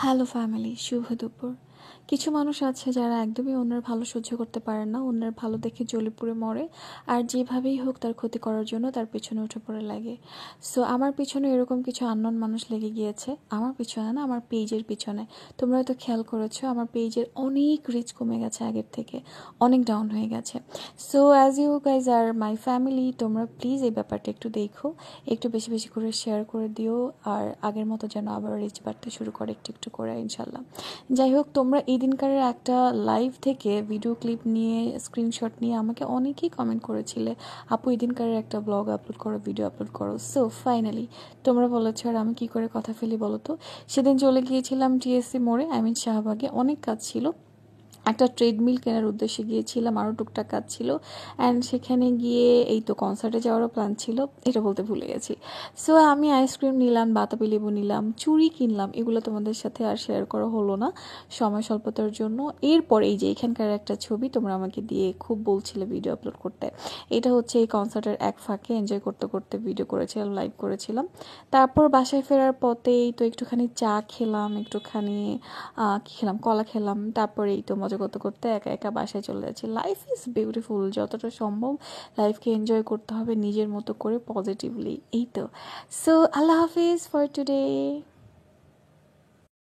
Hello family, শুভ দুপুর। কিছু মানুষ আছে যারা একদমই অন্যের ভালো সহ্য করতে পারে না, অন্যের ভালো দেখে জ্বলে পুড়ে মরে, আর যেভাবেই হোক তার ক্ষতি করার জন্য তার পেছনে উঠে পড়ে লাগে। সো আমার পিছনে এরকম কিছু আননোন মানুষ লেগে গিয়েছে। আমার পিছনে না, আমার পেজের পিছনে। তোমরা হয়তো খেয়াল করেছো আমার পেজের অনেক রিচ কমে গেছে, আগের থেকে অনেক ডাউন হয়ে গেছে। So as you guys are my family, তোমরা প্লিজ এই ব্যাপারটা একটু দেখো, একটু বেশি বেশি করে শেয়ার করে দিও, আর আগের মতো যেন আবার রিচ বাড়তে শুরু করে একটু একটু করে, ইনশাল্লাহ। যাই হোক, তোমরা এই দিনকারের একটা লাইভ থেকে ভিডিও ক্লিপ নিয়ে, স্ক্রিনশট নিয়ে আমাকে অনেকেই কমেন্ট করেছিলে, আপু এই দিনকারের একটা ব্লগ আপলোড করো, ভিডিও আপলোড করো। সো ফাইনালি তোমরা বলেছো, আর আমি কি করে কথা ফেলি বলো তো। সেদিন চলে গিয়েছিলাম টিএসসি মোড়ে, শাহবাগে, অনেক কাজ ছিল। একটা ট্রেডমিল কেনার উদ্দেশ্যে গিয়েছিলাম, আরও টুকটাক কাজ ছিল। অ্যান্ড সেখানে গিয়ে এই তো কনসার্টে যাওয়ারও প্ল্যান ছিল, এটা বলতে ভুলে গেছি। সো আমি আইসক্রিম নিলাম, বাতাবি লেবু নিলাম, চুড়ি কিনলাম, এগুলো তোমাদের সাথে আর শেয়ার করা হলো না সময় স্বল্পতার জন্য। এরপর এই যে এখানকার একটা ছবি তোমরা আমাকে দিয়ে খুব বলছিলে ভিডিও আপলোড করতে, এটা হচ্ছে এই কনসার্টের এক ফাঁকে এনজয় করতে করতে ভিডিও করেছিলাম, লাইভ করেছিলাম। তারপর বাসায় ফেরার পথেই তো একটুখানি চা খেলাম, একটুখানি কী খেলাম, কলা খেলাম। তারপরে এই তো মজা করতে করতে একা একা বাসায় চলে যাচ্ছি। লাইফ ইজ বিউটিফুল, যতটা সম্ভব লাইফকে এনজয় করতে হবে নিজের মতো করে, পজিটিভলি। এই তো। So Allah Hafiz for today.